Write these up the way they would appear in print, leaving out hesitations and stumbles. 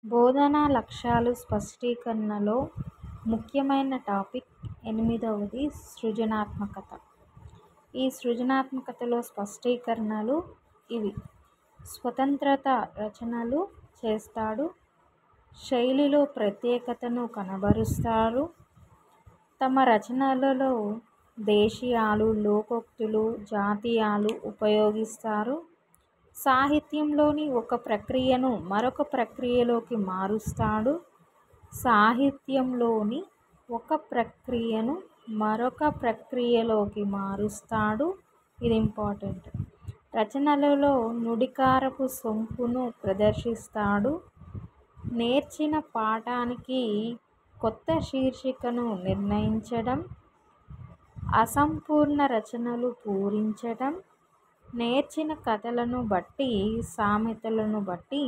బోధనా లక్ష్యాలు స్పష్టీకరణలో ముఖ్యమైన టాపిక్ 8వది సృజనాత్మకత. ఈ సృజనాత్మకతలో స్పష్టీకరణలు ఇవి: స్వతంత్రత రచనలు చేస్తాడు, శైలిలో ప్రత్యేకతను కనబరుస్తారు, తమ రచనలలో దేశీయాలు, లోకోక్తులు, జాతీయాలు ఉపయోగిస్తారు, సాహిత్యంలోని ఒక ప్రక్రియను మరొక ప్రక్రియలోకి మారుస్తాడు, సాహిత్యంలోని ఒక ప్రక్రియను మరొక ప్రక్రియలోకి మారుస్తాడు. ఇది ఇంపార్టెంట్. రచనలలో నుడికారపు సొంపును ప్రదర్శిస్తాడు, నేర్చిన పాఠానికి కొత్త శీర్షికను నిర్ణయించడం, అసంపూర్ణ రచనలు పూరించడం, నేర్చిన కథలను బట్టి సామెతలను బట్టి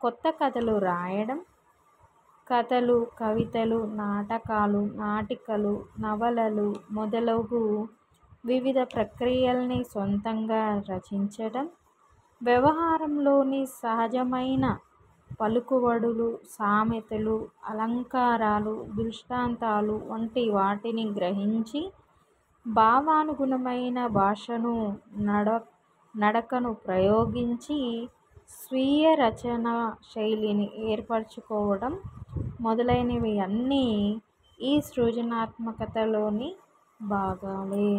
కొత్త కథలు రాయడం, కథలు, కవితలు, నాటకాలు, నాటికలు, నవలలు మొదలగు వివిధ ప్రక్రియల్ని సొంతంగా రచించడం, వ్యవహారంలోని సహజమైన పలుకుబడులు, సామెతలు, అలంకారాలు, దృష్టాంతాలు వంటి వాటిని గ్రహించి భావానుగుణమైన భాషను, నడకను ప్రయోగించి స్వీయ రచనా శైలిని ఏర్పరచుకోవడం మొదలైనవి అన్నీ ఈ సృజనాత్మకతలోని భాగాలే.